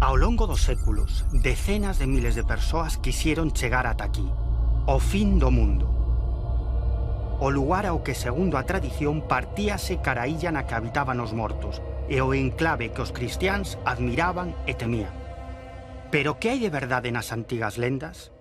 Ao longo dos séculos, decenas de miles de persoas quixeron chegar ata aquí, o fin do mundo. O lugar ao que, segundo a tradición, partíase cara a illa na que habitaban os mortos, e o enclave que os cristiáns admiraban e temían. Pero que hai de verdade nas antigas lendas?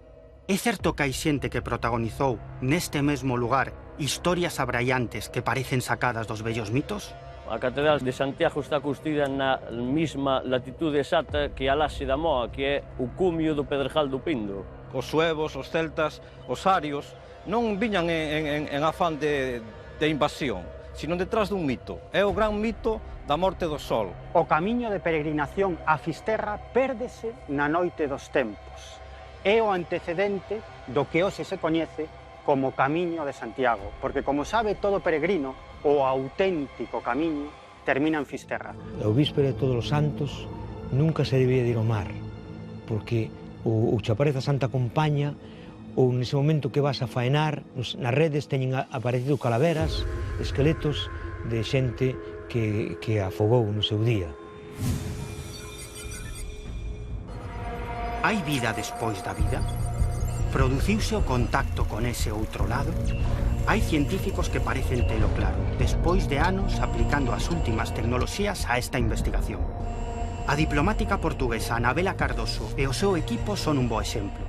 É certo que hai xente que protagonizou, neste mesmo lugar, historias abraiantes que parecen sacadas dos vellos mitos? A Catedral de Santiago está construída na mesma latitude exacta que a Laxe da Moa, que é o cumio do Pedregal do Pindo. Os suevos, os celtas, os arios, non viñan en afán de invasión, sino detrás dun mito. É o gran mito da morte do sol. O camiño de peregrinación a Fisterra pérdese na noite dos tempos. É o antecedente do que hoxe se coñece como Camiño de Santiago, porque, como sabe todo peregrino, o auténtico camiño termina en Fisterra. O víspera de Todos os Santos nunca se debía de ir ao mar, porque o chapareza Santa Compaña, ou nese momento que vas a faenar, nas redes teñen aparecido calaveras, esqueletos de xente que afogou no seu día. Hai vida despois da vida? Produciuse o contacto con ese outro lado? Hai científicos que parecen telo claro, despois de anos aplicando as últimas tecnoloxías a esta investigación. A diplomática portuguesa Anabela Cardoso e o seu equipo son un bo exemplo,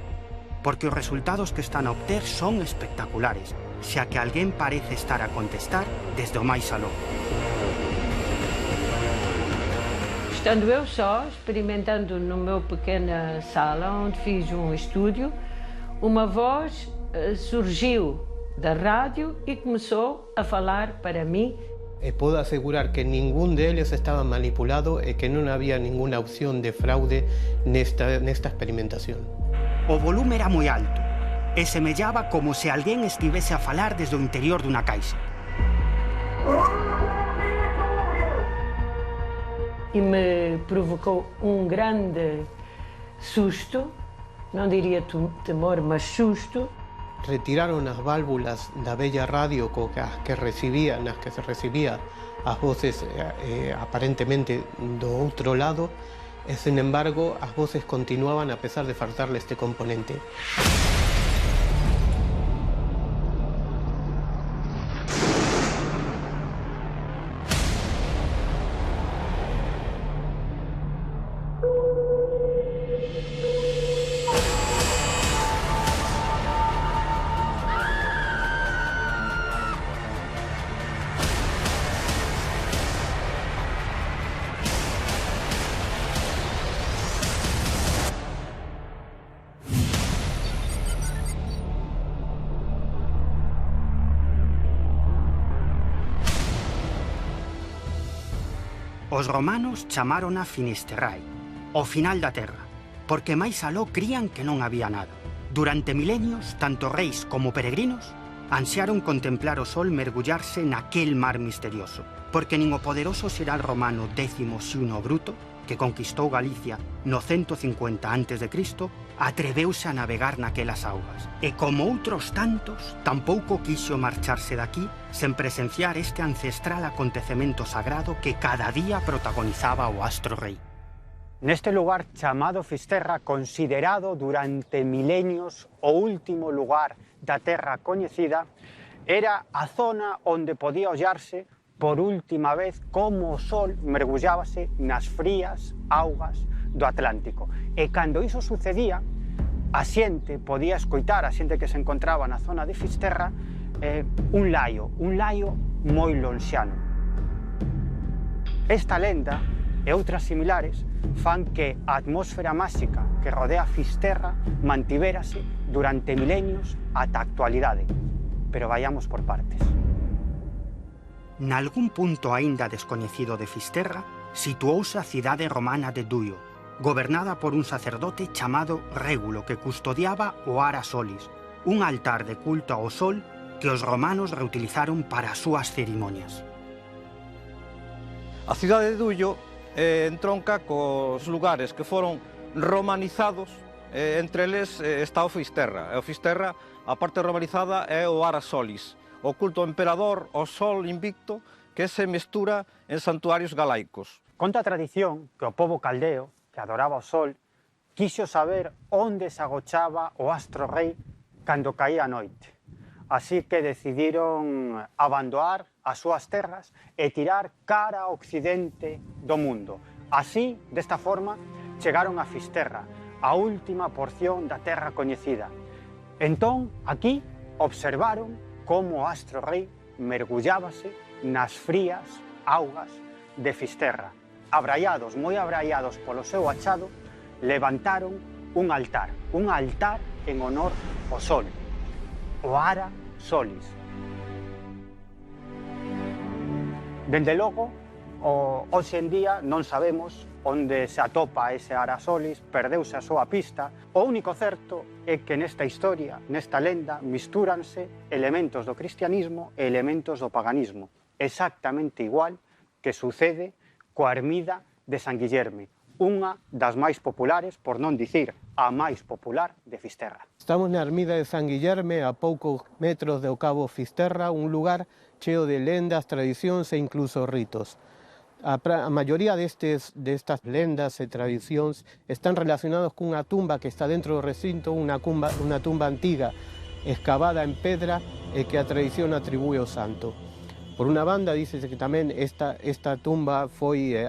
porque os resultados que están a obter son espectaculares, xa que alguén parece estar a contestar desde o máis aló. Estando eu só, experimentando no meu pequena sala, onde fiz um estúdio, uma voz surgiu da rádio e começou a falar para mí. Puedo asegurar que ningún de ellos estaba manipulado y que no había ninguna opción de fraude nesta experimentación. O volume era moi alto e semellaba como se alguén estivese a falar desde o interior dunha caixa. E me provocou um grande susto, não diria temor, mas susto. Retiraron las válvulas da bella radio que se recibía as voces aparentemente do outro lado, e, sin embargo, as voces continuaban a pesar de faltarle este componente. Os romanos chamárona Finisterrae, o final da terra, porque máis aló crían que non había nada. Durante milenios, tanto reis como peregrinos ansiaron contemplar o sol mergullarse naquel mar misterioso, porque nin o poderoso xeral romano Décimo Xiuno Bruto, que conquistou Galicia no 150 a.C., atreveuse a navegar naquelas augas. E como outros tantos, tampouco quixo marcharse daqui sen presenciar este ancestral acontecemento sagrado que cada día protagonizaba o astro rei. Neste lugar chamado Fisterra, considerado durante milenios o último lugar da terra coñecida, era a zona onde podía ollarse por última vez como o sol mergullábase nas frías augas do Atlántico. E cando iso sucedía, a xente podía escoitar, a xente que se encontraba na zona de Fisterra, un laio moi lonxano. Esta lenda e outras similares fan que a atmósfera máxica que rodea Fisterra mantivérase durante milenios ata a actualidade. Pero vayamos por partes. Nalgún punto aínda descoñecido de Fisterra, situouse a cidade romana de Duio, gobernada por un sacerdote chamado Régulo, que custodiaba o Ara Solis, un altar de culto ao sol que os romanos reutilizaron para as súas cerimonias. A cidade de Duio entronca cos lugares que foron romanizados, entre eles está o Fisterra. E o Fisterra, a parte romanizada, é o Ara Solis, o culto ao emperador, ao sol invicto, que se mestura en santuarios galaicos. Conta a tradición que o pobo caldeo que adoraba o sol, quixo saber onde se agochaba o astro rei cando caía a noite. Así que decidiron abandonar as súas terras e tirar cara ao occidente do mundo. Así, desta forma, chegaron a Fisterra, a última porción da terra coñecida. Entón, aquí, observaron como o astro rei mergullábase nas frías augas de Fisterra. Abraiados, moi abraiados polo seu achado, levantaron un altar en honor ao sol, o Ara Solis. Dende logo, hoxe en día non sabemos onde se atopa ese Ara Solis, perdeuse a súa pista. O único certo é que nesta historia, nesta lenda, mistúranse elementos do cristianismo e elementos do paganismo, exactamente igual que sucede coa ermida de San Guillerme, unha das máis populares, por non dicir a máis popular de Fisterra. Estamos na ermida de San Guillerme, a poucos metros do cabo Fisterra, un lugar cheo de lendas, tradicións e incluso ritos. A maioría destas lendas e tradicións están relacionados cunha tumba que está dentro do recinto, unha tumba antiga excavada en pedra e que a tradición atribúe ao santo. Por unha banda, dícese que tamén esta tumba foi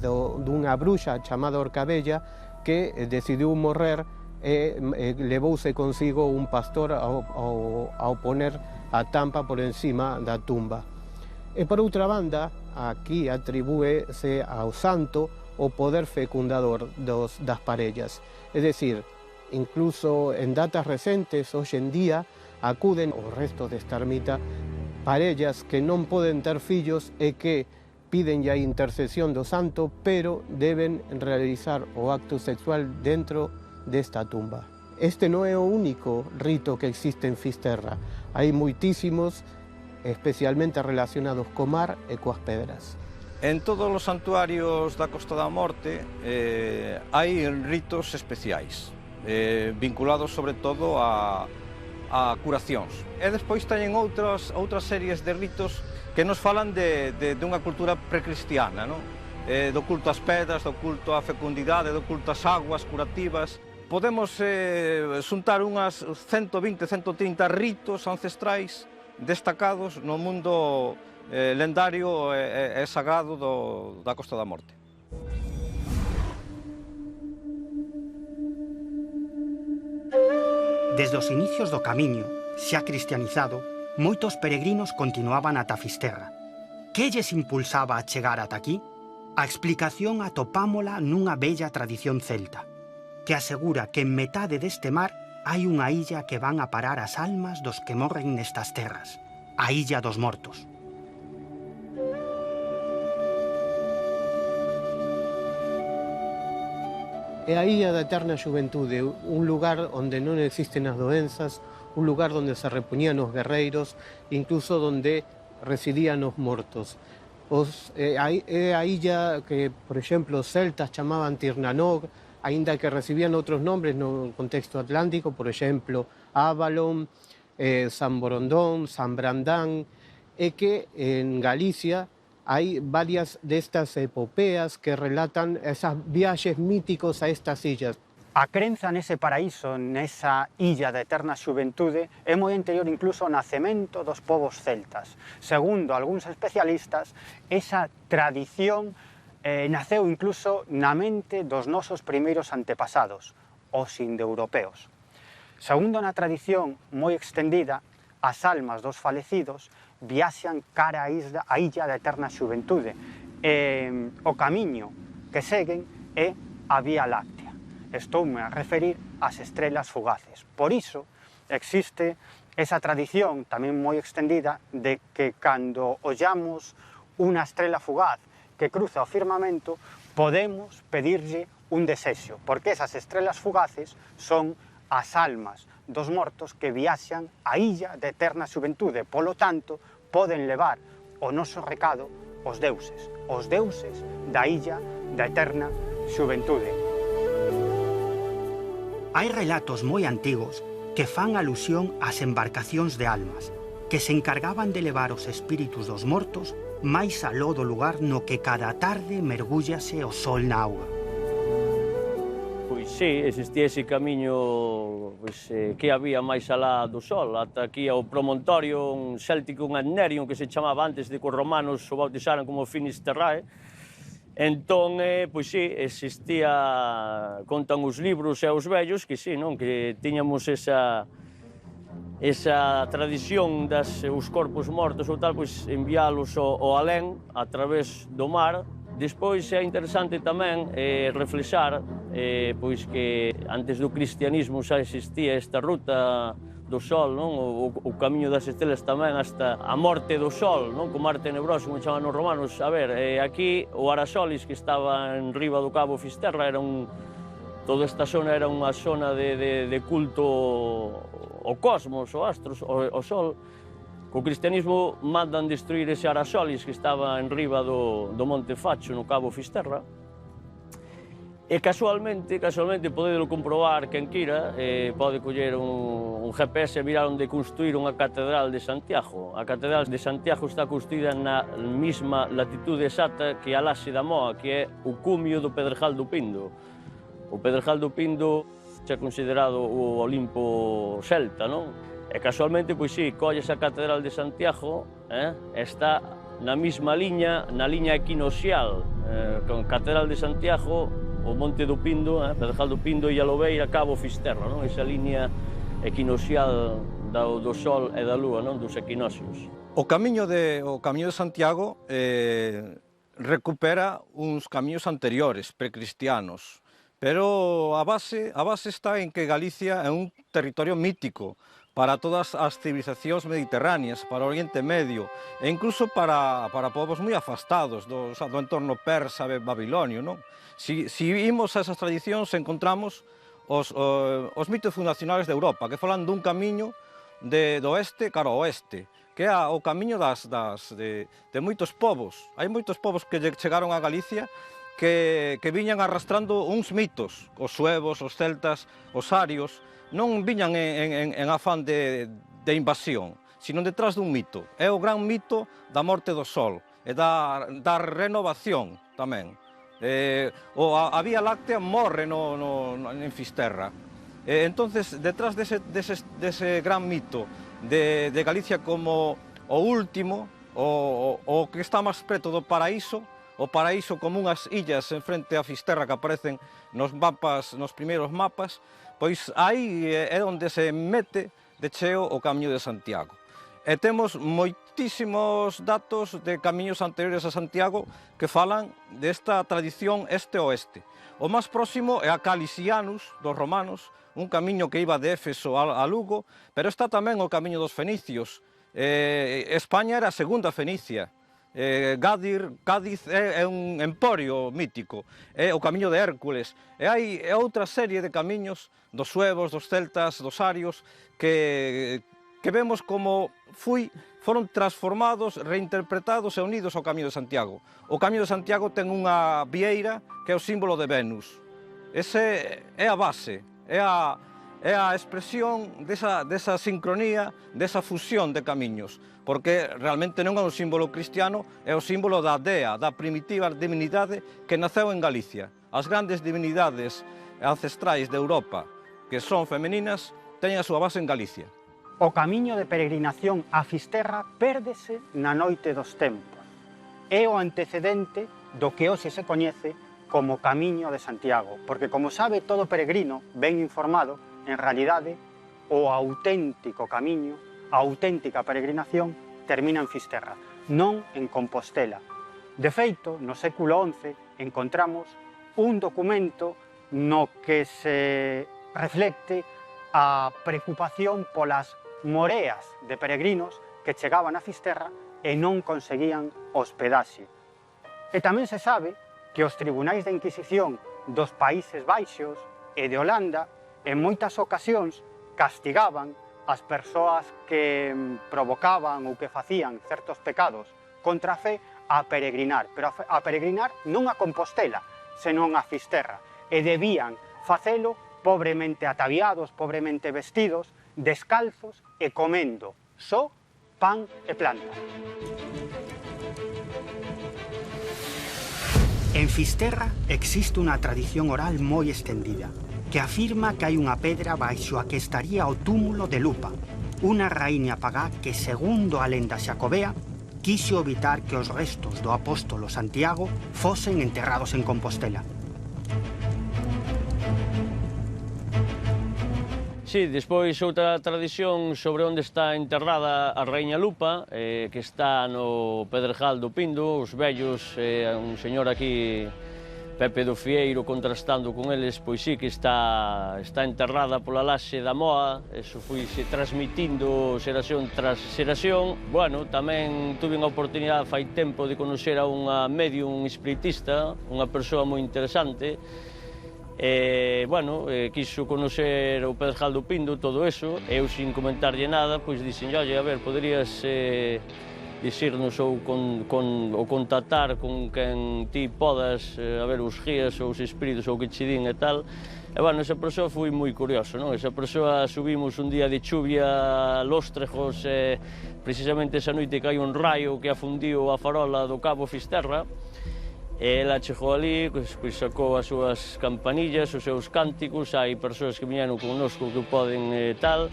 dunha bruxa chamada Orcabella que decidiu morrer e levouse consigo un pastor ao poner a tampa por encima da tumba. E por outra banda, aquí atribúese ao santo o poder fecundador das parellas. É dicir, incluso en datas recentes, hoxe en día, acuden os restos desta ermita parellas que non poden ter fillos e que piden a intercesión do santo, pero deben realizar o acto sexual dentro desta tumba. Este non é o único rito que existe en Fisterra. Hai moitísimos, especialmente relacionados co mar e coas pedras. En todos os santuarios da Costa da Morte hai ritos especiais, vinculados sobre todo a curacións. E despois teñen outras series de ritos que nos falan dunha cultura precristiana, non? Do culto ás pedras, do culto á fecundidade, do culto ás aguas curativas. Podemos xuntar unhas 120, 130 ritos ancestrais destacados no mundo lendario e sagrado da Costa da Morte. Desde os inicios do camiño, xa cristianizado, moitos peregrinos continuaban ata Fisterra. Que lles impulsaba a chegar ata aquí? A explicación atopámola nunha bella tradición celta, que asegura que en metade deste mar hai unha illa que van a parar as almas dos que morren nestas terras, a Illa dos Mortos. É a Illa da Eterna Xuventude, un lugar onde non existen as doenzas, un lugar onde se repoñían os guerreiros, incluso onde residían os mortos. É a illa que, por exemplo, os celtas chamaban Tirnanog, aínda que recibían outros nombres no contexto atlántico, por exemplo, Avalon, San Borondón, San Brandán, e que en Galicia hai varias destas epopeas que relatan esas viaxes míticos a estas illas. A crenza nese paraíso, nesa illa da eterna xuventude, é moi anterior incluso ao nacemento dos povos celtas. Segundo algúns especialistas, esa tradición naceu incluso na mente dos nosos primeiros antepasados, os indoeuropeos. Segundo na tradición moi extendida, as almas dos falecidos viaxan cara a illa da eterna xuventude. O camiño que seguen é a Vía Láctea. Estoume a referir ás estrelas fugaces. Por iso existe esa tradición tamén moi extendida de que cando ollamos unha estrela fugaz que cruza o firmamento podemos pedirlle un desexo, porque esas estrelas fugaces son as almas dos mortos que viaxan á illa da eterna xuventude. Polo tanto, poden levar o noso recado os deuses da illa da eterna xuventude. Hai relatos moi antigos que fan alusión ás embarcacións de almas, que se encargaban de levar os espíritus dos mortos máis aló do lugar no que cada tarde mergúllase o sol na auga. Sí, existía ese camiño que había máis alá do Sol, ata aquí ao promontorio un céltico, un Adnerium, que se chamaba antes de que os romanos o bautizaran como Finisterrae. Entón, pois sí, existía, contan os libros e os vellos, que sí, non? Que tiñamos esa tradición os corpos mortos ou tal, pois enviálos ao alén a través do mar. Despois é interesante tamén reflexar pois que antes do cristianismo xa existía esta ruta do Sol, non? O camiño das estrelas tamén hasta a morte do Sol, non? Co mar tenebroso, como chaman os romanos. A ver, aquí o Arasolis, que estaba en riba do cabo Fisterra, toda esta zona era unha zona de culto ao cosmos, ao astros, ao Sol. Co cristianismo mandan destruir ese Arasolis que estaba en riba do Monte Facho, no cabo Fisterra. E casualmente, podedelo comprobar quen quira, pode coller un GPS e mirar onde construíron a Catedral de Santiago. A Catedral de Santiago está construída na mesma latitude exacta que a Laxe da Moa, que é o cumio do Pedregal do Pindo. O Pedregal do Pindo é considerado o Olimpo celta, non? E casualmente, pois sí, colles a Catedral de Santiago, está na mesma liña, na liña equinoccial, con Catedral de Santiago, o Monte do Pindo, Pedregal do Pindo e a Lobeira, Cabo Fisterra, non? Esa liña equinoccial do Sol e da Lúa, non? Dos equinoccios. O camiño de Santiago recupera uns camiños anteriores, precristianos, pero a base está en que Galicia é un territorio mítico para todas as civilizacións mediterráneas, para o Oriente Medio, e incluso para povos moi afastados do entorno persa e babilonio, non? Si imos a esas tradicións, encontramos os mitos fundacionales de Europa, que falan dun camiño do oeste cara ao oeste, que é o camiño de moitos povos. Hai moitos povos que chegaron a Galicia que viñan arrastrando uns mitos, os suevos, os celtas, os arios, non viñan en afán de invasión, sino detrás dun mito. É o gran mito da morte do Sol e da renovación tamén. A Vía Láctea morre en Fisterra. Entonces, detrás dese gran mito de Galicia como o último, o que está máis preto do paraíso, o paraíso como unhas illas en frente a Fisterra que aparecen nos primeiros mapas, pois aí é onde se mete de cheo o Camiño de Santiago. E temos moitísimos datos de camiños anteriores a Santiago que falan desta tradición este-oeste. O máis próximo é a Calisianus dos romanos, un camiño que iba de Éfeso a Lugo, pero está tamén o camiño dos fenicios. España era a segunda Fenicia. Cádiz é un emporio mítico, é o camiño de Hércules, e hai outra serie de camiños dos suevos, dos celtas, dos arios, que vemos como foron transformados, reinterpretados e unidos ao Camiño de Santiago. O Camiño de Santiago ten unha vieira que é o símbolo de Venus. Ese é a base, é a expresión desa sincronía, desa fusión de camiños, porque realmente non é un símbolo cristiano, é o símbolo da Dea, da primitiva divinidade que naceu en Galicia. As grandes divinidades ancestrais de Europa, que son femeninas, teñen a súa base en Galicia. O camiño de peregrinación a Fisterra pérdese na noite dos tempos. É o antecedente do que hoxe se coñece como Camiño de Santiago, porque, como sabe todo peregrino ben informado, en realidade, o auténtico camiño, a auténtica peregrinación, termina en Fisterra, non en Compostela. De feito, no século XI encontramos un documento no que se reflecte a preocupación polas moreas de peregrinos que chegaban a Fisterra e non conseguían hospedaxe. E tamén se sabe que os tribunais de Inquisición dos Países Baixos e de Holanda en moitas ocasións castigaban as persoas que provocaban ou que facían certos pecados contra a fe a peregrinar, pero a peregrinar non a Compostela, senón a Fisterra, e debían facelo pobremente ataviados, pobremente vestidos, descalzos e comendo só pan e planta. En Fisterra existe unha tradición oral moi extendida. que afirma que hai unha pedra baixo a que estaría o túmulo de Lupa, unha raíña pagá que, segundo a lenda xacobea, quiso evitar que os restos do apóstolo Santiago fosen enterrados en Compostela. Sí, despois outra tradición sobre onde está enterrada a Raíña Lupa, que está no Pedregal do Pindo, os vellos, un señor aquí, Pepe do Fieiro, contrastando con eles, pois sí que está enterrada pola laxe da Moa, eso foi-se transmitindo xeración tras xeración. Bueno, tamén tuve unha oportunidade fai tempo de conocer a unha medium espiritista, unha persoa moi interesante. Quiso conocer o Pedregal do Pindo, todo eso, eu sin comentarlle nada, pois dixen, oye, a ver, poderías dicirnos ou contactar con quen ti podas, a ver, os guías ou os espíritus ou que che din e tal. E, bueno, esa persoa foi moi curioso, non? Esa persoa subimos un día de chuvia, Lóstrejos, precisamente esa noite que hai un raio que afundiu a farola do Cabo Fisterra. E ela chegou ali, pois sacou as súas campanillas, os seus cánticos, hai persoas que viñeron connosco que poden tal.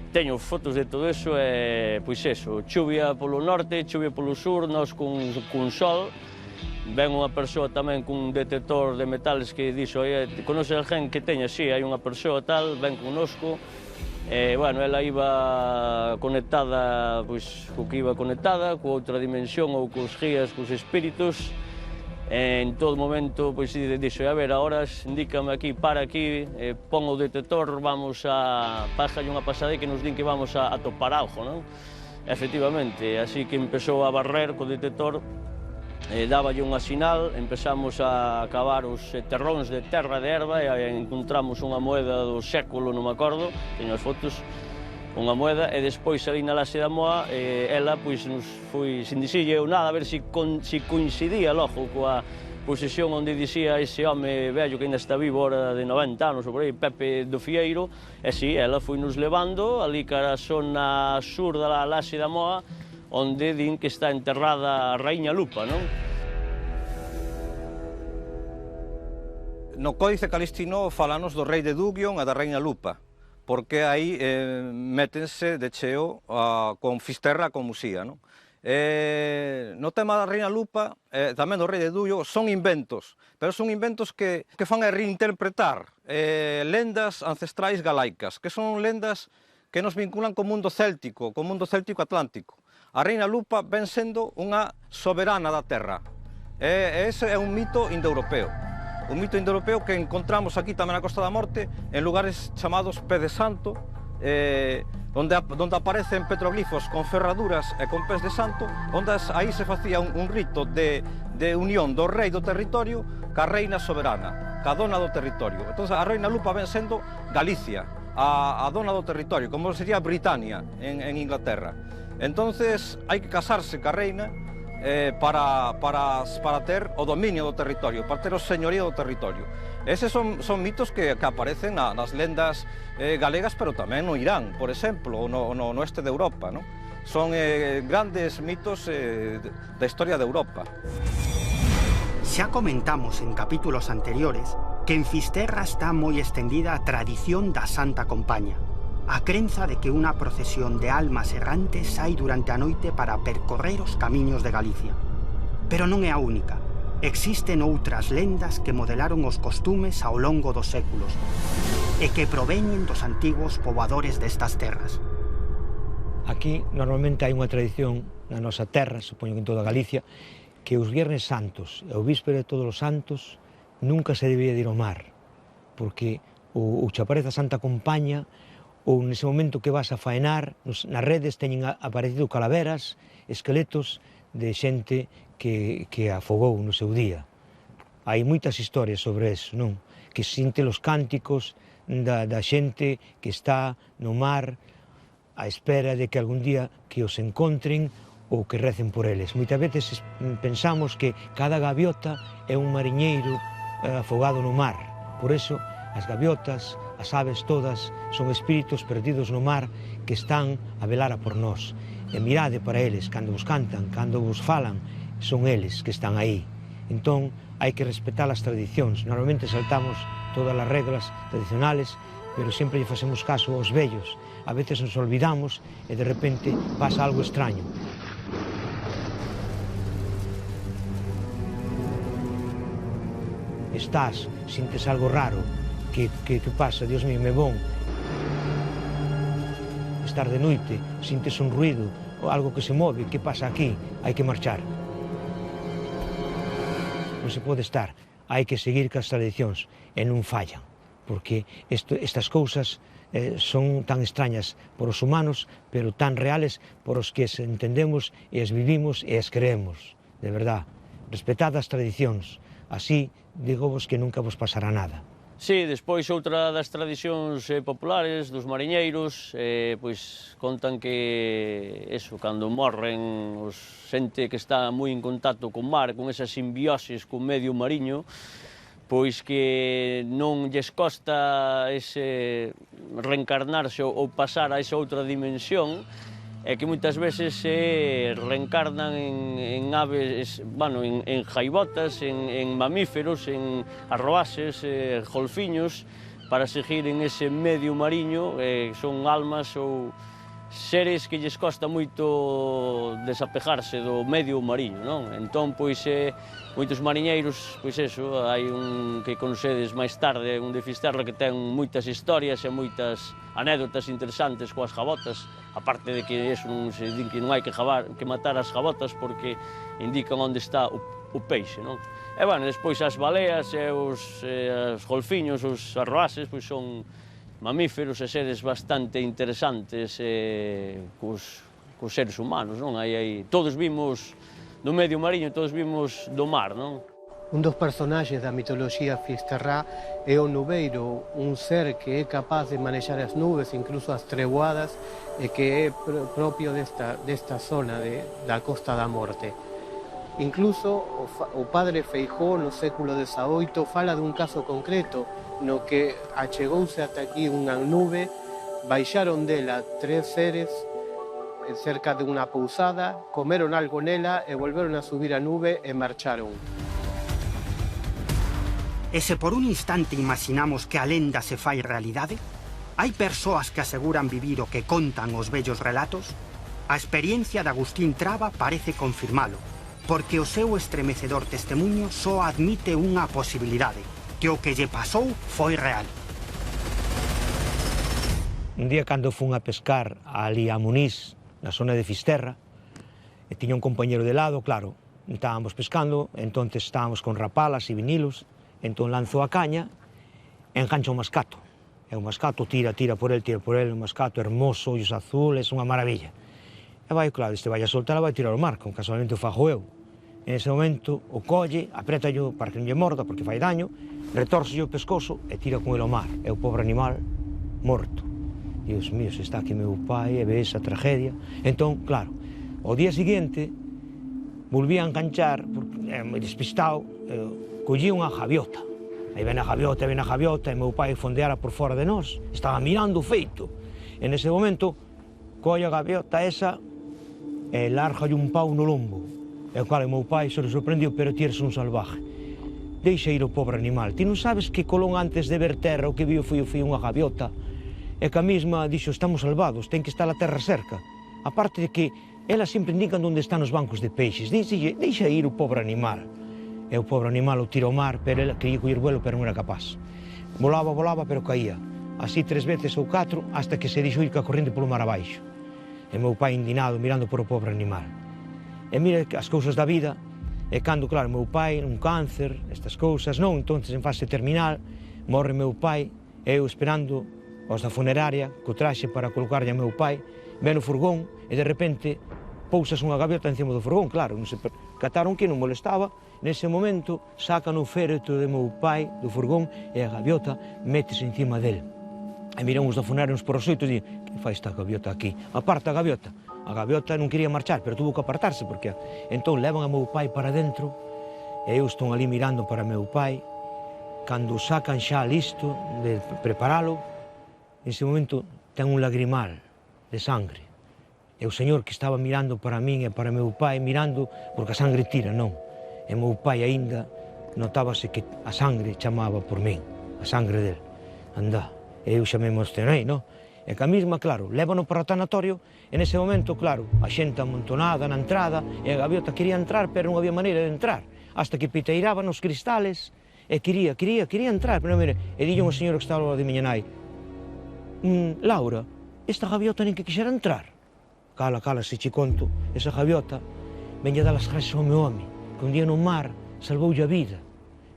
Teño fotos de todo eso e, pois eso, chuvia polo norte, chuvia polo sur, nós cun sol. Ven unha persoa tamén cun detector de metales que dixo, conoce alguén que teña? Sí, hai unha persoa tal, ven connosco. Bueno, ela iba conectada, pois, co que iba conectada, coa outra dimensión ou cos guías, cos espíritus. En todo momento, pois, dixo, a ver, ahora indícame aquí, para aquí, pon o detector, vamos a... pájalle unha pasada e que nos din que vamos a topar algo, non? Efectivamente, así que empezou a barrer co detector, dáballe unha sinal, empezamos a cavar os terróns de terra de erva e encontramos unha moeda do século, non me acordo, teño as fotos, unha moeda, e despois ali na laxe da Moa, ela pois nos foi, sin dicirlle nada, a ver se coincidía logo coa posesión onde dicía ese home vello que ainda está vivo, ahora de 90 anos ou por aí, Pepe do Fieiro, e si, ela foi nos levando ali cara a zona sur da laxe da Moa, onde din que está enterrada a Raíña Lupa, non? No Códice Calistino falanos do rei de Dugion e da Raíña Lupa, porque aí métense de cheo con Fisterra, con Musía, non? No tema da Raíña Lupa, tamén do rei de Duio, son inventos, pero son inventos que fan a reinterpretar lendas ancestrais galaicas, que son lendas que nos vinculan co mundo céltico atlántico. A Raíña Lupa ven sendo unha soberana da terra, ese é un mito indoeuropeo. Un mito indoeuropeo que encontramos aquí tamén na Costa da Morte, en lugares chamados Pé de Santo, onde aparecen petroglifos con ferraduras e con pés de santo, onde aí se facía un rito de unión do rei do territorio ca reina soberana, ca dona do territorio. Entón, a Raíña Lupa ven sendo Galicia, a dona do territorio, como sería Britania en Inglaterra. Entonces, hai que casarse ca reina para ter o dominio do territorio, para ter o señorío do territorio. Eses son mitos que aparecen nas lendas galegas, pero tamén no Irán, por exemplo, ou no oeste de Europa, non? Son grandes mitos da historia de Europa. Xa comentamos en capítulos anteriores que en Fisterra está moi extendida a tradición da Santa Compaña, a crenza de que unha procesión de almas errantes sai durante a noite para percorrer os camiños de Galicia. Pero non é a única. Existen outras lendas que modelaron os costumes ao longo dos séculos e que proveñen dos antigos poboadores destas terras. Aquí normalmente hai unha tradición na nosa terra, supoño que en toda Galicia, que os Viernes Santos e o Víspero de Todos os Santos nunca se debía de ir ao mar, porque o chapareza Santa Compaña, ou nese momento que vas a faenar, nas redes teñen aparecido calaveras, esqueletos de xente que afogou no seu día. Hai moitas historias sobre eso, non? Que sinten os cánticos da xente que está no mar á espera de que algún día que os encontren ou que recen por eles. Moitas veces pensamos que cada gaviota é un mariñeiro afogado no mar. Por eso, as gaviotas, as aves todas, son espíritus perdidos no mar que están a velar a por nós. E mirade para eles, cando vos cantan, cando vos falan, son eles que están aí. Entón, hai que respetar as tradicións. Normalmente saltamos todas as reglas tradicionales, pero sempre lle facemos caso aos vellos. A veces nos olvidamos e de repente pasa algo extraño. Estás, sintes algo raro, que pasa, Dios mío, me bon. Estar de noite, sintes un ruido, algo que se move, que pasa aquí? Hai que marchar. Non se pode estar, hai que seguir cas tradicións e non fallan, porque estas cousas son tan extrañas por os humanos, pero tan reales por os que as entendemos e as vivimos e as creemos, de verdad. Respetad as tradicións, así digo-vos que nunca vos pasará nada. Sí, despois outra das tradicións populares dos mariñeiros, pois contan que eso, cando morren os xente que está moi en contacto con mar, con esa simbioses con medio mariño, pois que non lles costa ese reencarnarse ou pasar a esa outra dimensión, e que moitas veces se reencarnan en aves, bueno, en jaibotas, en mamíferos, en arroases, golfiños, para seguir en ese medio mariño, son almas ou seres que lles costa moito desapegarse do medio mariño, non? Entón, pois, moitos mariñeiros, pois eso, hai un que conocedes máis tarde, un de Fisterra que ten moitas historias e moitas anécdotas interesantes coas jabotas, aparte de que eso non se din que non hai que matar as jabotas porque indican onde está o peixe, non? E, bueno, despois as baleas e os golfiños, os arroases, pois son mamíferos e seres bastante interesantes cos seres humanos, non? Todos vimos do medio mariño, todos vimos do mar, non? Un dos personaxes da mitoloxía fisterrá é o nubeiro, un ser que é capaz de manexar as nubes, incluso as treboadas, e que é propio desta zona da Costa da Morte. Incluso o padre Feijó no século XVIII fala dun caso concreto no que achegouse ata aquí unha nube, baixaron dela 3 seres cerca de unha pousada, comeron algo nela e volveron a subir a nube e marcharon. E se por un instante imaginamos que a lenda se fai realidade, hai persoas que aseguran vivir o que contan os vellos relatos, a experiencia de Agustín Traba parece confirmalo, porque o seu estremecedor testemunho só admite unha posibilidade, que o que lle pasou foi real. Un día cando fun a pescar ali a Muniz, na zona de Fisterra, e tiña un compañero de lado, claro, estábamos pescando, entonces estábamos con rapalas e vinilos, entón lanzo a caña e engancha un mascato. E o mascato tira por el, un mascato hermoso, ollos azules, unha maravilla. E vai, claro, este vai a soltar, vai tirar o mar, como casualmente o fajo eu. En ese momento o colle, aprieta-llo para que non lle morda, porque fai daño, retorce o pescozo e tira con el ao mar. E o pobre animal morto. Dios mío, se está aquí meu pai e ve esa tragedia. Entón, claro, ao día seguinte, volví a enganchar, moi despistado, collí unha gaviota. Aí ven a gaviota, e meu pai fondeara por fora de nós. Estaba mirando o feito. En ese momento, colle a gaviota esa e largalle un pau no lombo. E claro, meu pai se sorprendiu, pero ti eres un salvaje. Deixa ir o pobre animal. Ti non sabes que Colón antes de ver terra o que viu foi unha gaviota. E que a mesma dixo, estamos salvados, ten que estar a terra cerca. A parte de que elas sempre indican onde están os bancos de peixes. Deixa ir o pobre animal. E o pobre animal o tira ao mar, pero ela quería coller vuelo, pero non era capaz. Volaba, pero caía. Así 3 veces ou 4, hasta que se dixo ir ca corrente polo mar abaixo. E meu pai indignado, mirando por o pobre animal. E mira as cousas da vida, e cando, claro, meu pai, un cáncer, estas cousas, non, entonces en fase terminal, morre meu pai, e eu esperando aos da funeraria, co traxe para colocarlle a meu pai, ven o furgón, e de repente pousas unha gaviota encima do furgón, claro, non se cataron que non molestaba, nese momento sacan o féretro de meu pai do furgón e a gaviota métese encima del. E miran os da funeraria uns por os oitos e dicen, que fai esta gaviota aquí? Aparta a gaviota. A gaviota non quería marchar, pero tuvo que apartarse, porque entón levan a meu pai para dentro, e eu estou ali mirando para meu pai, cando sacan xa listo de preparalo, nese momento ten un lagrimal de sangre. E o señor que estaba mirando para min e para meu pai, mirando, porque a sangre tira, non. E meu pai aínda notábase que a sangre chamaba por min, a sangre del. Anda, eu xa me emocionei, non? E que a mesma, claro, lévano para o tanatorio, e nese momento, claro, a xente amontonada na entrada, e a gaviota quería entrar, pero non había maneira de entrar, hasta que piteiraba nos cristales, e quería entrar, pero mire, e dille unha señora que estaba ao lado de miña nai, Laura, esta gaviota nin que quixera entrar. Cala, se che conto, esa gaviota veña dar as gracias ao meu home, que un día no mar salvoulle a vida,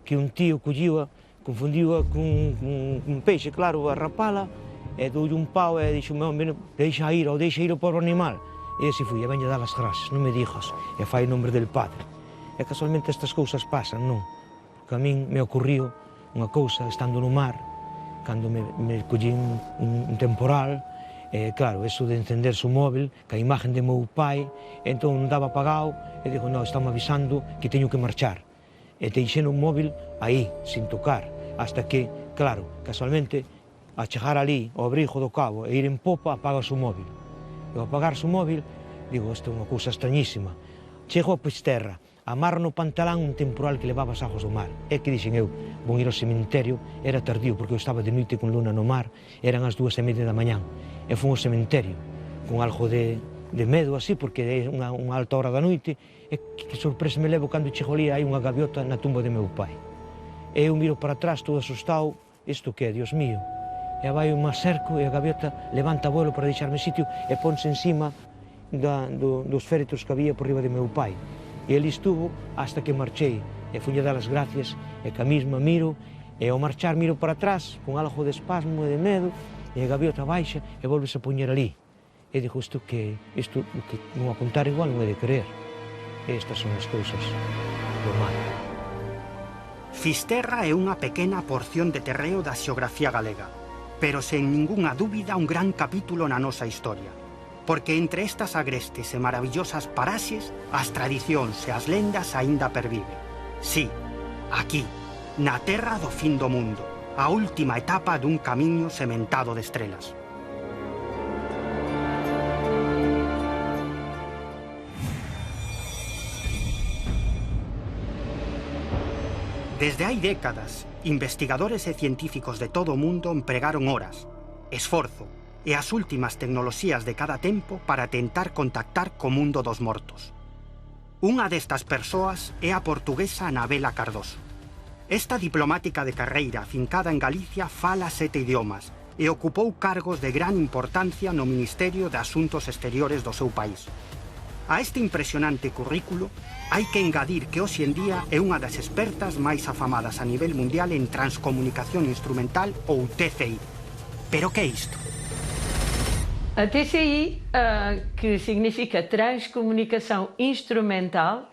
que un tío collíoa, confundiu-a cun peixe, claro, a rapala, e doulle un pau e dixo, meu home, deixa ir o pobre animal. E así fui, e veña dar as gracias, non me dixas, e fai en nombre del Padre. E casualmente estas cousas pasan, non? Que a min me ocurriu unha cousa estando no mar, cando me collín un temporal, e claro, eso de encenderse o móvil, que a imagen de meu pai, entón daba apagado, e digo, non, estamos avisando que teño que marchar. E deixen o móvil aí, sin tocar, hasta que, claro, casualmente, a chegar ali, ao abrigo do cabo, e ir en popa, apagas o móvil. E ao apagarse o móvil, digo, isto é unha cousa extrañísima. Chego a Pisterra, amarro no pantalán un temporal que levaba as aguas do mar. É que dixen eu, vou ir ao cementerio, era tardío, porque eu estaba de noite con luna no mar, eran as 2:30 da mañán. E fui ao cementerio, con algo de medo así, porque é unha alta hora da noite, e que sorpresa me levo cando chego ali, hai unha gaviota na tumba de meu pai. E eu miro para atrás, todo asustado, isto que é, Dios mío? E vai un cerco e a gaviota levanta vuelo para deixarme sitio e ponse encima dos féretros que había por riba de meu pai. E ele estuvo hasta que marchei, e fuñe dar as gracias, e que a mesma miro, e ao marchar miro para atrás, con algo de espasmo e de medo, e a gaviota baixa e volves a poñer ali. E digo, isto que non a contar igual non é de creer. Estas son as cousas do mar. Fisterra é unha pequena porción de terreo da xeografía galega, pero sen ningunha dúbida un gran capítulo na nosa historia. Porque entre estas agrestes e maravillosas paraxes, as tradicións e as lendas aínda perviven. Sí, aquí, na terra do fin do mundo, a última etapa dun camiño sementado de estrelas. Desde hai décadas, investigadores e científicos de todo o mundo empregaron horas, esforzo e as últimas tecnoloxías de cada tempo para tentar contactar co mundo dos mortos. Unha destas persoas é a portuguesa Anabela Cardoso. Esta diplomática de carreira afincada en Galicia fala 7 idiomas e ocupou cargos de gran importancia no Ministerio de Asuntos Exteriores do seu país. A este impresionante currículo hai que engadir que hoxe en día é unha das expertas máis afamadas a nivel mundial en transcomunicación instrumental ou TCI. Pero que é isto? A TCI, que significa Transcomunicação Instrumental,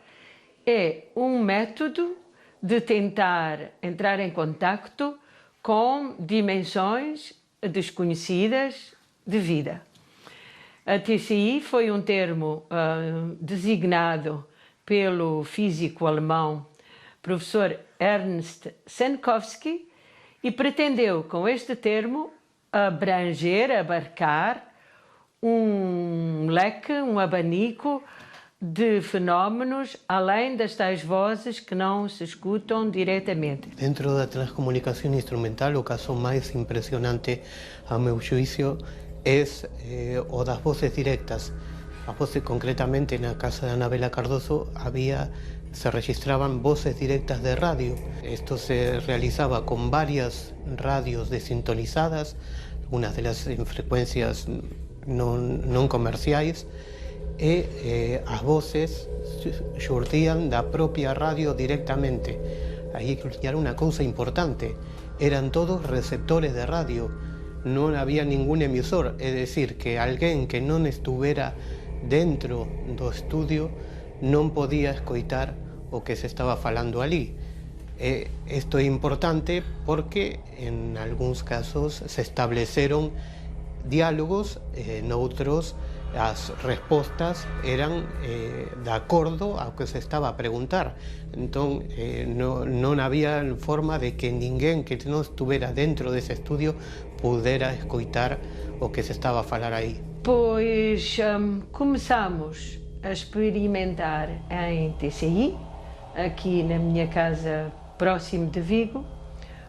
é um método de tentar entrar em contacto com dimensões desconhecidas de vida. A TCI foi um termo designado pelo físico alemão professor Ernst Senkowski e pretendeu, com este termo, abarcar leque, abanico de fenómenos além das tais vozes que não se escutam diretamente. Dentro da transcomunicación instrumental, o caso máis impresionante, a meu xuicio, é o das voces directas. As voces, concretamente, na casa de Anabela Cardoso, se registraban voces directas de radio. Esto se realizaba con varias radios desintonizadas, algunas de las en frecuencias non comerciais, e as voces xurtían da propia radio directamente. Aí era unha cousa importante, eran todos receptores de radio, non había ningún emisor, é dicir, que alguén que non estuvera dentro do estudio non podía escoitar o que se estaba falando ali. Isto é importante porque en algúns casos se estableceron diálogos, noutros as respostas eran de acordo ao que se estaba a preguntar. Entón, non había forma de que ninguén que non estuvera dentro dese estudio pudera escoitar o que se estaba a falar aí. Pois começamos a experimentar em TCI, aqui na minha casa próximo de Vigo,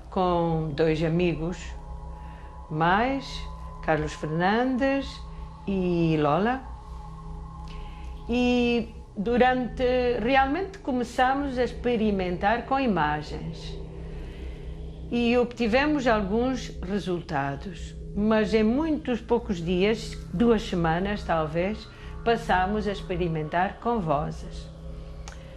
com 2 amigos mais, Carlos Fernandes e Lola. E realmente começamos a experimentar com imagens e obtivemos alguns resultados, mas em muitos poucos dias, 2 semanas talvez, passamos a experimentar com vozes.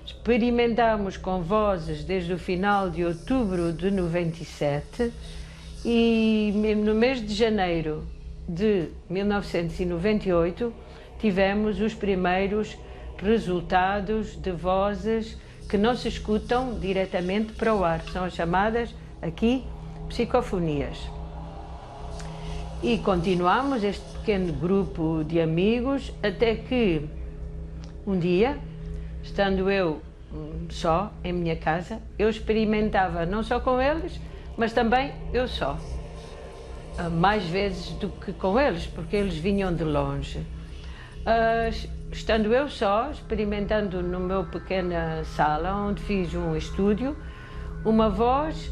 Experimentamos com vozes desde o final de outubro de 97 e no mês de janeiro de 1998 tivemos os primeiros resultados de vozes que não se escutam diretamente para o ar, são as chamadas aqui psicofonias. E continuamos este pequeno grupo de amigos até que um dia, estando eu só em minha casa, eu experimentava não só com eles, mas também eu só. Mais vezes do que com eles, porque eles vinham de longe. Estando eu só, experimentando no meu pequena sala, onde fiz um estúdio, uma voz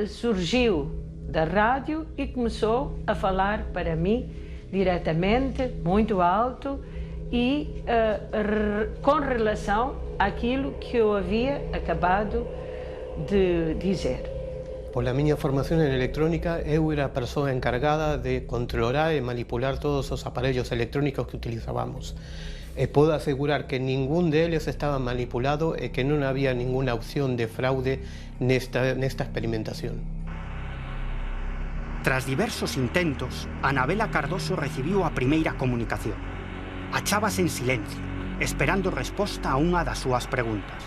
surgiu da rádio e começou a falar para mim diretamente, muito alto e com relação àquilo que eu havia acabado de dizer. Por minha formação em eletrónica, eu era a pessoa encargada de controlar e manipular todos os aparelhos eletrónicos que utilizávamos. Puedo asegurar que ningún de ellos estaba manipulado y que no había ninguna opción de fraude nesta experimentación. Tras diversos intentos, Anabela Cardoso recibiu a primeira comunicación. Achábase en silencio, esperando resposta a unha das súas preguntas.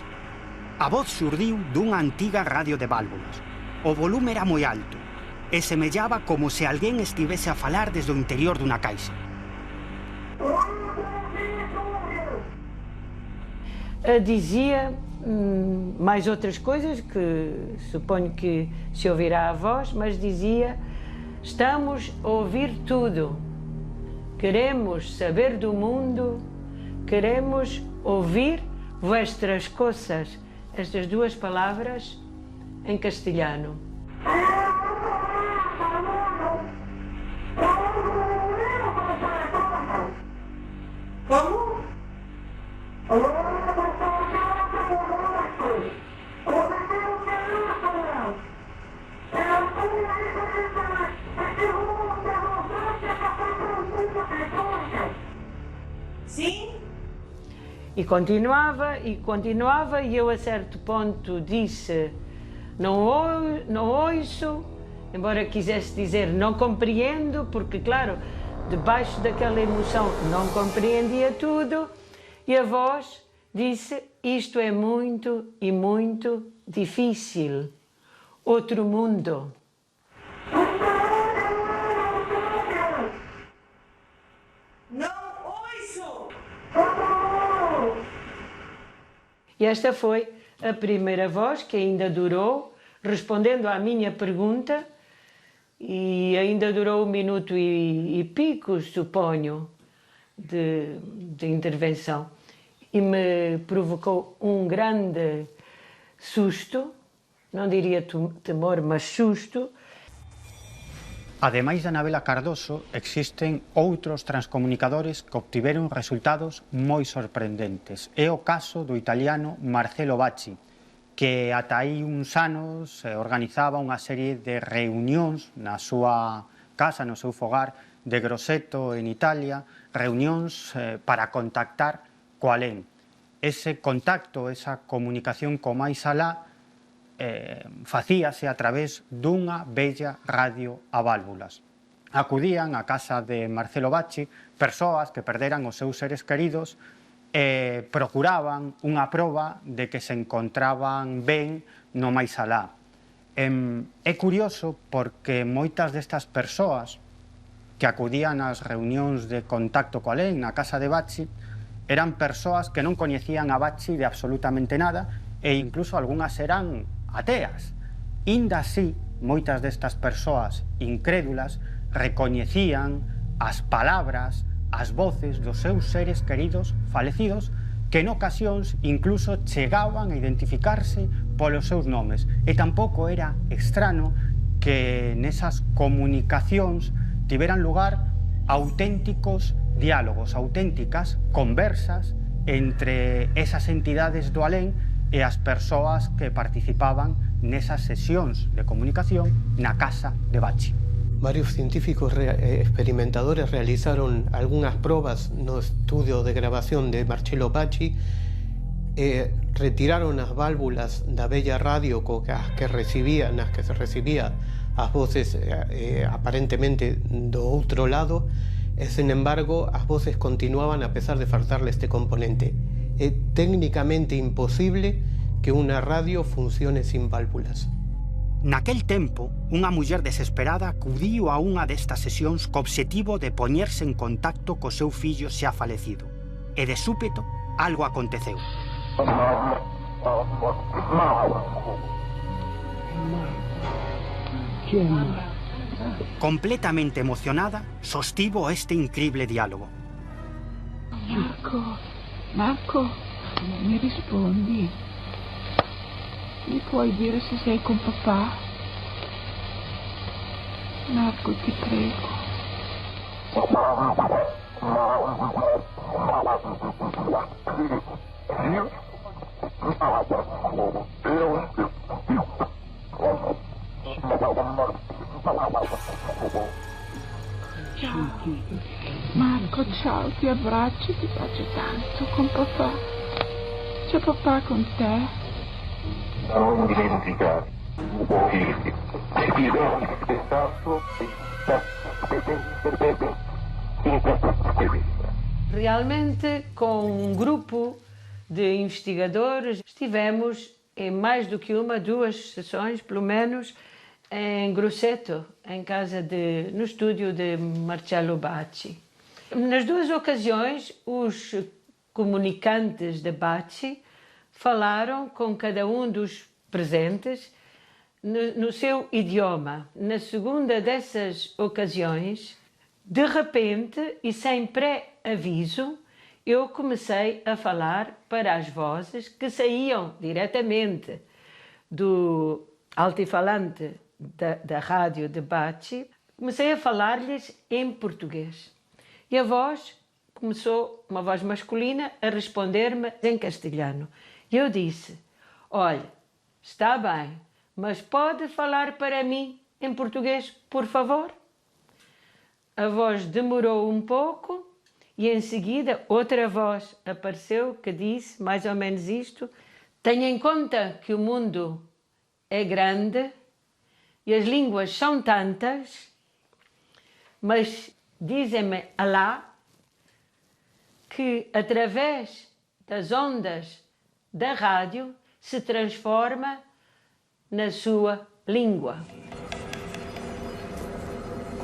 A voz xurdiu dunha antiga radio de válvulas. O volume era moi alto e semellaba como se alguén estivese a falar desde o interior dunha caixa. Dizia mais outras coisas que suponho que se ouvirá a voz, mas dizia: estamos a ouvir tudo, queremos saber do mundo, queremos ouvir vuestras coisas. Estas 2 palavras em castelhano. Sim? E continuava, e eu a certo ponto disse: não ouço, embora quisesse dizer não compreendo, porque claro, debaixo daquela emoção não compreendia tudo, e a voz disse: isto é muito e muito difícil, outro mundo. E esta foi a primeira voz que ainda durou, respondendo à minha pergunta, e ainda durou 1 minuto e pico, suponho, de intervenção. E me provocou um grande susto, não diria temor, mas susto. Ademais de Anabela Cardoso, existen outros transcomunicadores que obtiveron resultados moi sorprendentes. É o caso do italiano Marcello Bacci, que ata aí uns anos organizaba unha serie de reunións na súa casa, no seu fogar de Grosseto, en Italia, reunións para contactar co alén. Ese contacto, esa comunicación co máis alá, facíase a través dunha bella radio a válvulas. Acudían á casa de Marcello Bacci persoas que perderan os seus seres queridos e procuraban unha proba de que se encontraban ben no máis alá. É curioso porque moitas destas persoas que acudían ás reunións de contacto co alén na casa de Bacci eran persoas que non coñecían a Bacci de absolutamente nada e incluso algunhas eran ateas. Inda así, moitas destas persoas incrédulas recoñecían as palabras, as voces dos seus seres queridos falecidos que en ocasións incluso chegaban a identificarse polos seus nomes. E tampouco era extraño que nesas comunicacións tiveran lugar auténticos diálogos, auténticas conversas entre esas entidades do alén e as persoas que participaban nesas sesións de comunicación na casa de Bachi. Varios científicos experimentadores realizaron algunhas probas no estudio de grabación de Marcello Bachi e retiraron as válvulas da bella radio nas que se recibía as voces aparentemente do outro lado, e, sin embargo, as voces continuaban a pesar de faltarle este componente. É técnicamente imposible que unha radio funcione sin válvulas. Naquel tempo, unha muller desesperada acudiu a unha destas sesións co obxectivo de poñerse en contacto co seu fillo xa falecido. E de súpeto, algo aconteceu. Completamente emocionada, sostivo este increíble diálogo. Marco, mi rispondi? Mi puoi dire se sei con papà? Marco, ti prego. Ciao. Marco, ciao, ti abbraccio, ti faccio tanto con papà. C'è papà con te? Non dimenticare, ti do spettato Realmente, com um grupo de investigadores, estivemos em mais do que uma, 2 sessões, pelo menos, em Grosseto, no estúdio de Marcello Bachi. Nas 2 ocasiões, os comunicantes de Bachi falaram com cada um dos presentes no seu idioma. Na segunda dessas ocasiões, de repente e sem pré-aviso, eu comecei a falar para as vozes que saíam diretamente do altifalante da rádio de Bachi. Comecei a falar-lhes em português. E a voz começou, uma voz masculina, a responder-me em castelhano. E eu disse: olha, está bem, mas pode falar para mim em português, por favor? A voz demorou um pouco e em seguida outra voz apareceu que disse mais ou menos isto: tenha em conta que o mundo é grande e as línguas são tantas, mas dizem-me Alá que através das ondas da rádio se transforma na sua língua.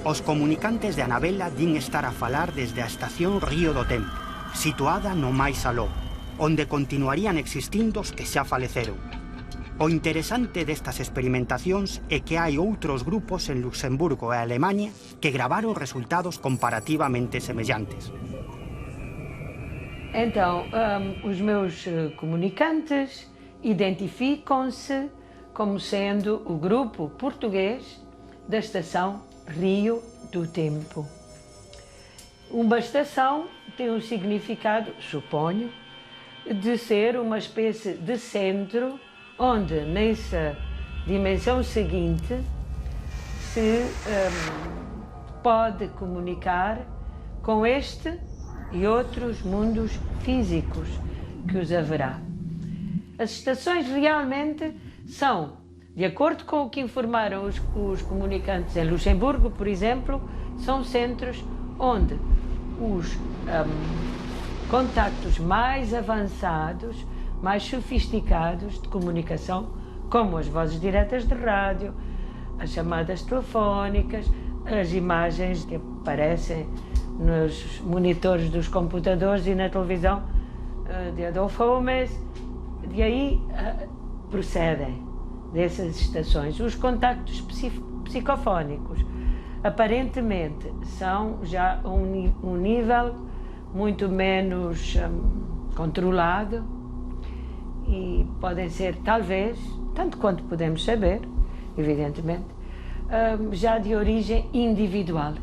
Os comunicantes de Anabela din estar a falar desde a estación Río do Tempo, situada no máis aló, onde continuarían existindo os que xa faleceron. O interesante destas experimentacións é que hai outros grupos en Luxemburgo e Alemaña que gravaron resultados comparativamente semellantes. Então, os meus comunicantes identificam-se como sendo o grupo português da estação Rio do Tempo. Uma estação tem um significado, suponho, de ser uma espécie de centro onde, nessa dimensão seguinte, se pode comunicar com este e outros mundos físicos que os haverá. As estações realmente são, de acordo com o que informaram os comunicantes em Luxemburgo, por exemplo, são centros onde os contactos mais avançados, mais sofisticados de comunicação, como as vozes diretas de rádio, as chamadas telefónicas, as imagens que aparecem nos monitores dos computadores e na televisão de Adolfo Holmes, de aí procedem dessas estações. Os contactos psicofónicos aparentemente são já um nível muito menos controlado e podem ser, talvez, tanto quanto podemos saber, evidentemente, já de origem individual,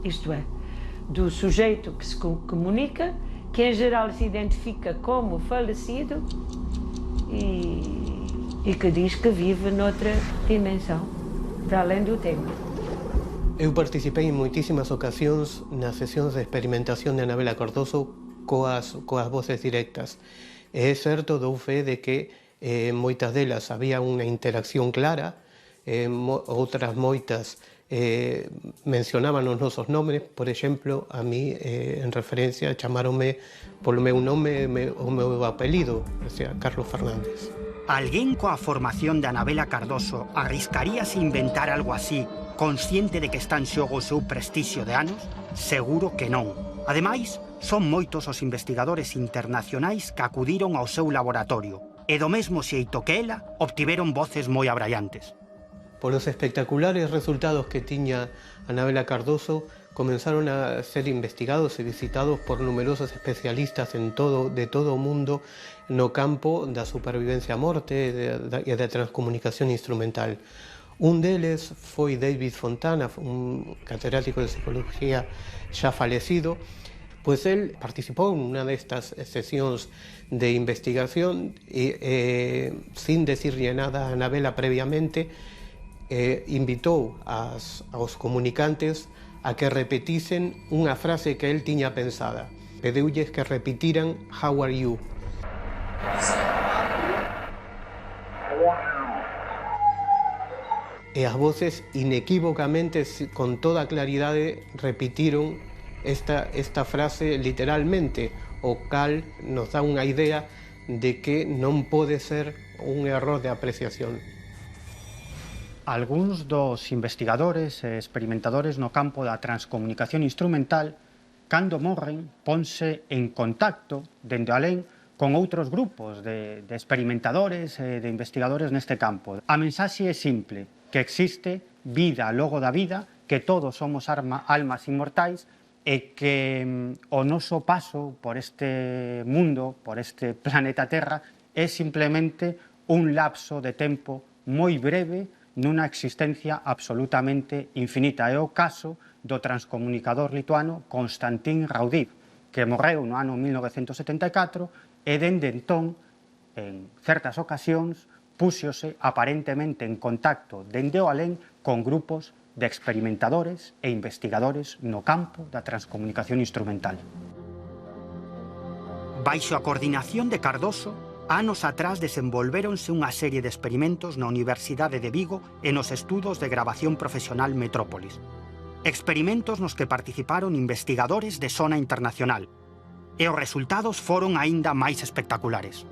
isto é, do sujeito que se comunica, que em geral se identifica como falecido e que diz que vive noutra dimensão, para além do tempo. Eu participei em muitísimas ocasións nas sesións de experimentación de Anabela Cardoso coas voces directas. É certo, dou fe de que moitas delas había unha interacción clara, outras moitas mencionaban os nosos nomes, por exemplo, a mí en referencia chamáronme polo meu nome o meu apelido, o sea, Carlos Fernández. Alguén coa formación de Anabela Cardoso arriscaríase inventar algo así, consciente de que está en xogo o seu prestixio de anos? Seguro que non. Ademais, son moitos os investigadores internacionais que acudiron ao seu laboratorio e do mesmo xeito que ela obtiveron voces moi abraiantes. Por os espectaculares resultados que tiña Anabela Cardoso, comenzaron a ser investigados e visitados por numerosos especialistas de todo o mundo no campo da supervivencia a morte e da transcomunicación instrumental. Un deles foi David Fontana, un catedrático de psicología xa falecido, pois él participou en unha destas sesións de investigación e sin decirle nada a Anabela previamente, invitou aos comunicantes a que repetisen unha frase que él tiña pensada. Pedeulles que repitiran "How are you?". E as voces inequívocamente, con toda claridade, repitiron esta frase literalmente, o cal nos dá unha idea de que non pode ser un error de apreciación. Algúns dos investigadores e experimentadores no campo da transcomunicación instrumental, cando morren, ponse en contacto, dende alén, con outros grupos de experimentadores e de investigadores neste campo. A mensaxe é simple, que existe vida logo da vida, que todos somos almas inmortais e que o noso paso por este mundo, por este planeta Terra, é simplemente un lapso de tempo moi breve nunha existencia absolutamente infinita. É o caso do transcomunicador lituano Konstantin Raudiv, que morreu no ano 1974 e dende entón, en certas ocasións, púxose aparentemente en contacto dende o alén con grupos de experimentadores e investigadores no campo da transcomunicación instrumental. Baixo a coordinación de Cardoso, anos atrás desenvolvéronse unha serie de experimentos na Universidade de Vigo e nos estudos de grabación profesional Metrópolis. Experimentos nos que participaron investigadores de sona internacional, e os resultados foron aínda máis espectaculares.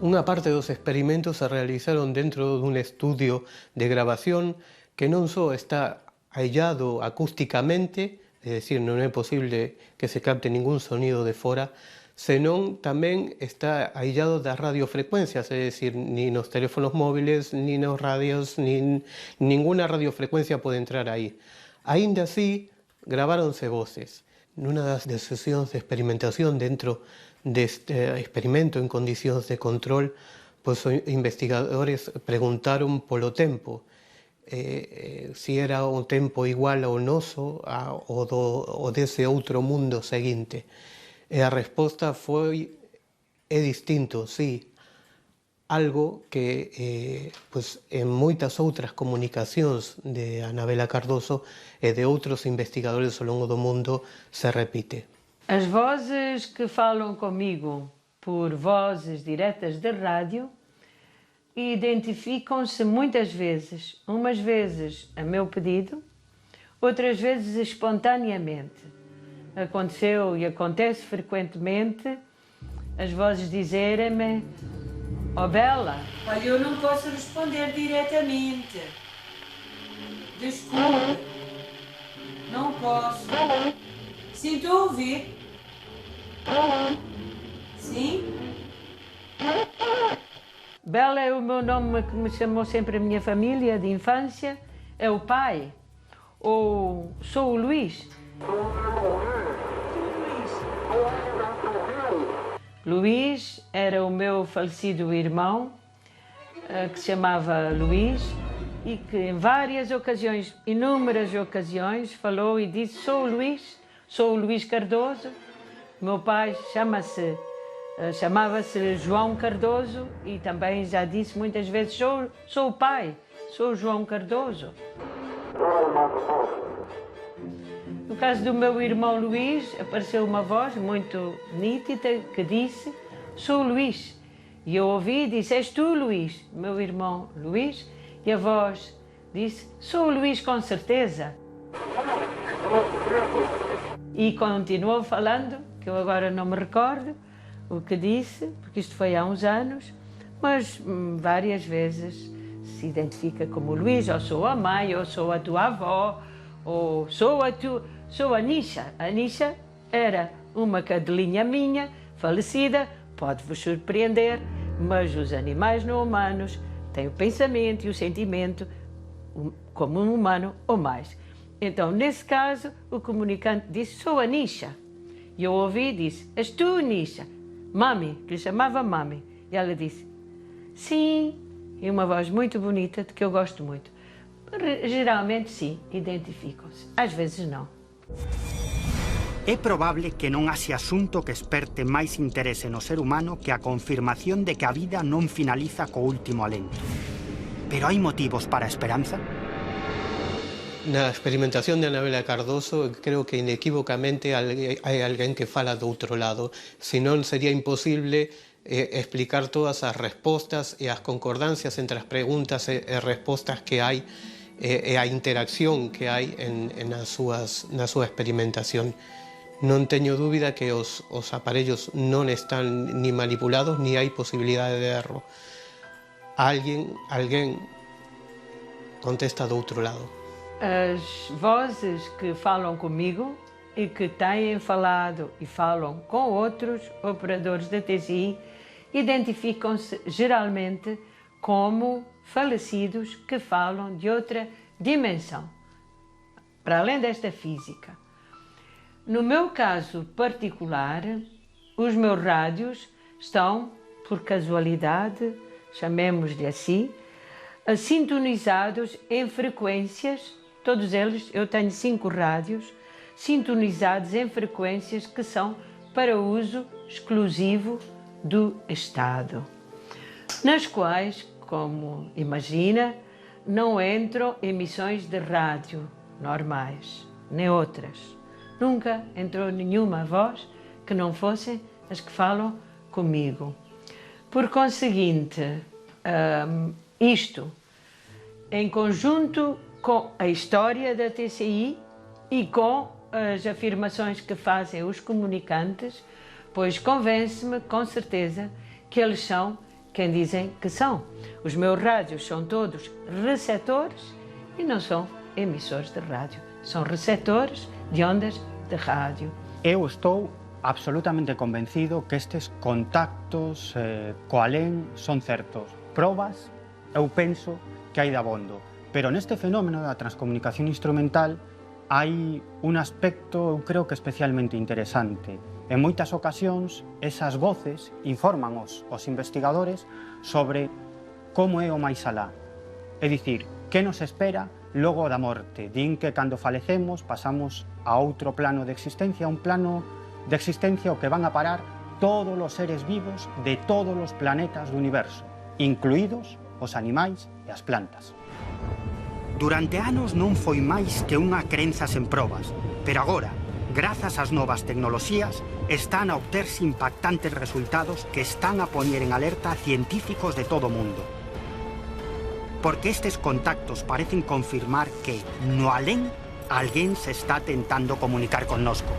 Unha parte dos experimentos se realizaron dentro dun estudio de grabación que non só está aillado acústicamente, é dicir, non é posible que se capte ningún sonido de fora, senón tamén está aillado das radiofrecuencias, é dicir, ni nos teléfonos móviles, ni nos radios, ni ninguna radiofrecuencia pode entrar aí. Aínda así, graváronse voces. Nunha das sesións de experimentación dentro deste experimento en condicións de control, pois os investigadores preguntaron polo tempo, si era un tempo igual ao noso, ou dese outro mundo seguinte. E a resposta foi: é distinto, sí. Algo que pois, en moitas outras comunicacións de Anabela Cardoso e de outros investigadores ao longo do mundo se repite. As vozes que falam comigo por vozes diretas de rádio identificam-se muitas vezes, umas vezes a meu pedido, outras vezes espontaneamente. Aconteceu e acontece frequentemente as vozes dizerem-me: "Oh Bela, olha, eu não posso responder diretamente. Desculpe, não posso. Sinto ouvir. Sim? Bela é o meu nome que me chamou sempre a minha família de infância. É o pai. Ou sou o Luís. Luís era o meu falecido irmão, que se chamava Luís, e que em várias ocasiões, inúmeras ocasiões, falou e disse: sou o Luís Cardoso. Meu pai chamava-se João Cardoso e também já disse muitas vezes: sou o pai, sou o João Cardoso. No caso do meu irmão Luís, apareceu uma voz muito nítida que disse: sou o Luís. E eu ouvi e disse: és tu, Luís? Meu irmão Luís. E a voz disse: sou o Luís, com certeza. E continuou falando, que eu agora não me recordo o que disse, porque isto foi há uns anos, mas várias vezes se identifica como Luís, ou sou a mãe, ou sou a tua avó, ou sou a Nisha. A Nisha era uma cadelinha minha, falecida, pode-vos surpreender, mas os animais não humanos têm o pensamento e o sentimento como um humano ou mais. Então, nesse caso, o comunicante disse: sou a Nisha. E eu ouvi e disse: és tu, Nisha? Mami, que lhe chamava Mami. E ela disse: sim, e uma voz muito bonita, de que eu gosto muito. Geralmente, sim, identificam-se. Às vezes, não. É probable que non haxe asunto que esperte máis interese no ser humano que a confirmación de que a vida non finaliza co último alento. Pero hai motivos para a esperanza? Na experimentación de Anabela Cardoso creo que inequívocamente hai alguén que fala do outro lado, senón sería imposible explicar todas as respostas e as concordancias entre as preguntas e respostas que hai e a interacción que hai na súa experimentación. Non teño dúbida que os aparellos non están ni manipulados ni hai posibilidade de erro. Alguén contesta do outro lado. As vozes que falam comigo e que têm falado e falam com outros operadores da TCI identificam-se geralmente como falecidos que falam de outra dimensão, para além desta física. No meu caso particular, os meus rádios estão, por casualidade, chamemos-lhe assim, sintonizados em frequências, todos eles, eu tenho 5 rádios, sintonizados em frequências que são para uso exclusivo do Estado, nas quais, como imagina, não entram emissões de rádio normais, nem outras. Nunca entrou nenhuma voz que não fossem as que falam comigo. Por conseguinte, isto, em conjunto com a história da TCI e com as afirmações que fazem os comunicantes, pois convence-me com certeza que eles são quem dizem que são. Os meus rádios são todos receptores e não são emissores de rádio. São receptores de ondas de rádio. Eu estou absolutamente convencido que estes contactos co alén son certos. Probas, eu penso que hai dabondo. Pero neste fenómeno da transcomunicación instrumental hai un aspecto, eu creo que especialmente interesante. En moitas ocasións, esas voces informan os investigadores sobre como é o máis alá. É dicir, que nos espera logo da morte. Din que cando falecemos pasamos a outro plano de existencia, un plano de existencia ao que van a parar todos os seres vivos de todos os planetas do universo, incluídos os animais e as plantas. Durante anos non foi máis que unha crenza sen probas, pero agora, grazas ás novas tecnoloxías, están a obterse impactantes resultados que están a poñer en alerta a científicos de todo o mundo. Porque estes contactos parecen confirmar que, no alén, alguén se está tentando comunicar connosco.